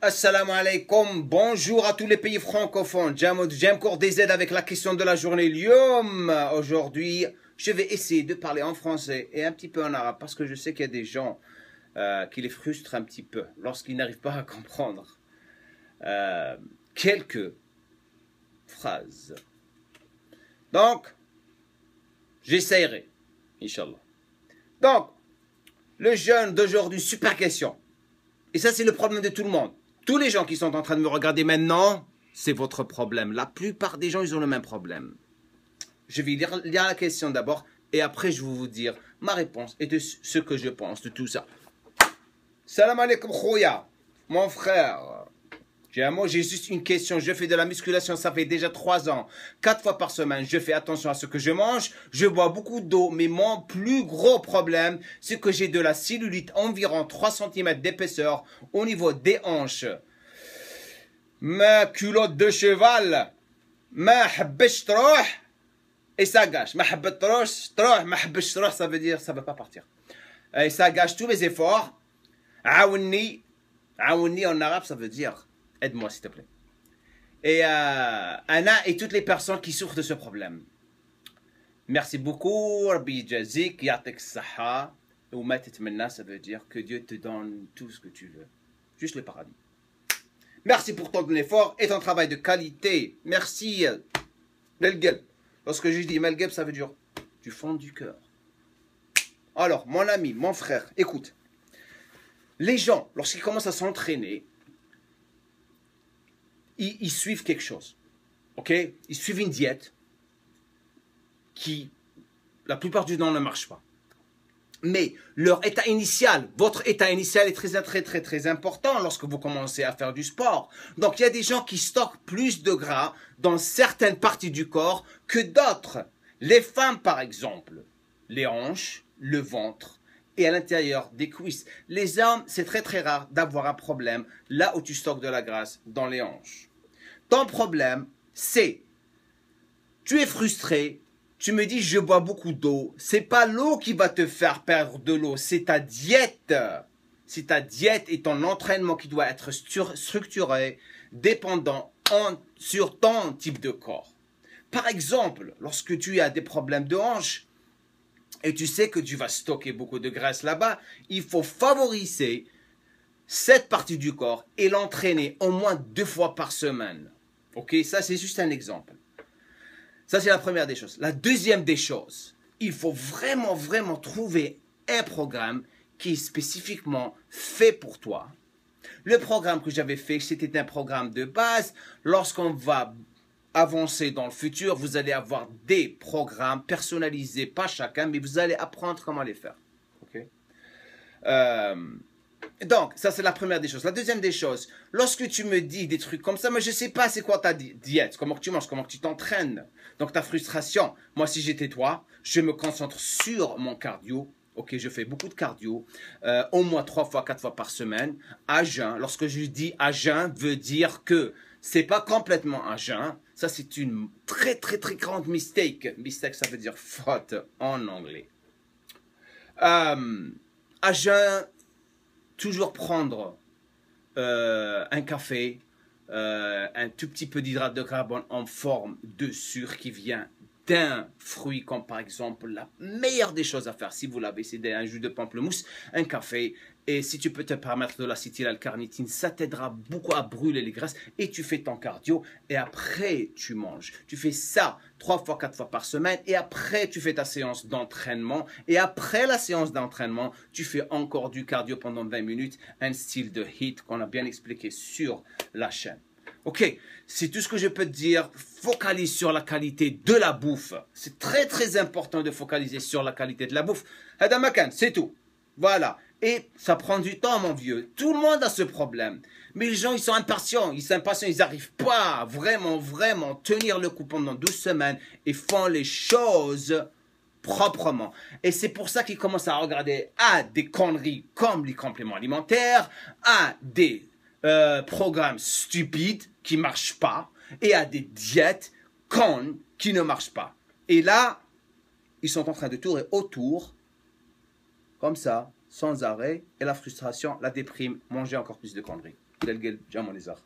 Assalamu alaikum, bonjour à tous les pays francophones. J'aime cours des aides avec la question de la journée. Aujourd'hui, je vais essayer de parler en français et un petit peu en arabe parce que je sais qu'il y a des gens qui les frustrent un petit peu lorsqu'ils n'arrivent pas à comprendre quelques phrases. Donc, j'essaierai, Inch'Allah. Donc, le jeûne d'aujourd'hui, super question. Et ça, c'est le problème de tout le monde. Tous les gens qui sont en train de me regarder maintenant, c'est votre problème. La plupart des gens, ils ont le même problème. Je vais lire la question d'abord et après, je vais vous dire ma réponse et de ce que je pense de tout ça. Salam alaikum khouya, mon frère. J'ai juste une question. Je fais de la musculation, ça fait déjà 3 ans. 4 fois par semaine, je fais attention à ce que je mange. Je bois beaucoup d'eau, mais mon plus gros problème, c'est que j'ai de la cellulite, environ 3 cm d'épaisseur au niveau des hanches. Ma culotte de cheval, ma habbesh troh, et ça gâche. Ma habbesh troh, ma habbesh troh, ça veut dire, ça ne veut pas partir. Et ça gâche tous mes efforts. Aouni en arabe, ça veut dire aide-moi, s'il te plaît. Et Anna et toutes les personnes qui souffrent de ce problème. Merci beaucoup. Rabbi Jazik, Yatek Saha. Ou Matetmenna, ça veut dire que Dieu te donne tout ce que tu veux. Juste le paradis. Merci pour ton effort et ton travail de qualité. Merci. Melgeb. Lorsque je dis Melgeb, ça veut dire du fond du cœur. Alors, mon ami, mon frère, écoute. Les gens, lorsqu'ils commencent à s'entraîner, ils suivent quelque chose, ok? Ils suivent une diète qui, la plupart du temps, ne marche pas. Mais leur état initial, votre état initial est très important lorsque vous commencez à faire du sport. Donc, il y a des gens qui stockent plus de gras dans certaines parties du corps que d'autres. Les femmes, par exemple, les hanches, le ventre et à l'intérieur des cuisses. Les hommes, c'est très rare d'avoir un problème là où tu stockes de la graisse dans les hanches. Ton problème, c'est, tu es frustré, tu me dis je bois beaucoup d'eau. C'est pas l'eau qui va te faire perdre de l'eau, c'est ta diète. C'est ta diète et ton entraînement qui doit être structuré, dépendant sur ton type de corps. Par exemple, lorsque tu as des problèmes de hanches, et tu sais que tu vas stocker beaucoup de graisse là-bas, il faut favoriser cette partie du corps et l'entraîner au moins 2 fois par semaine. Ok, ça c'est juste un exemple. Ça c'est la première des choses. La deuxième des choses, il faut vraiment trouver un programme qui est spécifiquement fait pour toi. Le programme que j'avais fait, c'était un programme de base. Lorsqu'on va avancer dans le futur, vous allez avoir des programmes personnalisés, pas chacun, mais vous allez apprendre comment les faire. Ok. Donc, ça c'est la première des choses. La deuxième des choses, lorsque tu me dis des trucs comme ça, mais je ne sais pas c'est quoi ta diète, comment tu manges, comment tu t'entraînes. Donc ta frustration, moi si j'étais toi, je me concentre sur mon cardio. Ok, je fais beaucoup de cardio, au moins 3 fois, 4 fois par semaine, à jeun. Lorsque je dis à jeun, veut dire que c'est pas complètement à jeun. Ça, c'est une très grande mistake. Mistake, ça veut dire faute en anglais. À jeun, toujours prendre un café, un tout petit peu d'hydrate de carbone en forme de sucre qui vient d'un fruit comme par exemple la meilleure des choses à faire si vous l'avez, c'est un jus de pamplemousse, un café, et si tu peux te permettre de l'acétylcarnitine, ça t'aidera beaucoup à brûler les graisses et tu fais ton cardio et après tu manges. Tu fais ça 3 fois, 4 fois par semaine et après tu fais ta séance d'entraînement et après la séance d'entraînement, tu fais encore du cardio pendant 20 minutes, un style de HIIT qu'on a bien expliqué sur la chaîne. Ok, c'est tout ce que je peux te dire. Focalise sur la qualité de la bouffe. C'est très important de focaliser sur la qualité de la bouffe. Hadamakan, c'est tout. Voilà. Et ça prend du temps, mon vieux. Tout le monde a ce problème. Mais les gens, ils sont impatients. Ils n'arrivent pas à vraiment tenir le coup pendant 12 semaines et font les choses proprement. Et c'est pour ça qu'ils commencent à regarder à des conneries comme les compléments alimentaires, à des programmes stupides qui ne marchent pas et à des diètes connes qui ne marchent pas. Et là, ils sont en train de tourner autour, comme ça, sans arrêt, et la frustration, la déprime, manger encore plus de conneries. Quel gueule, mon lézard.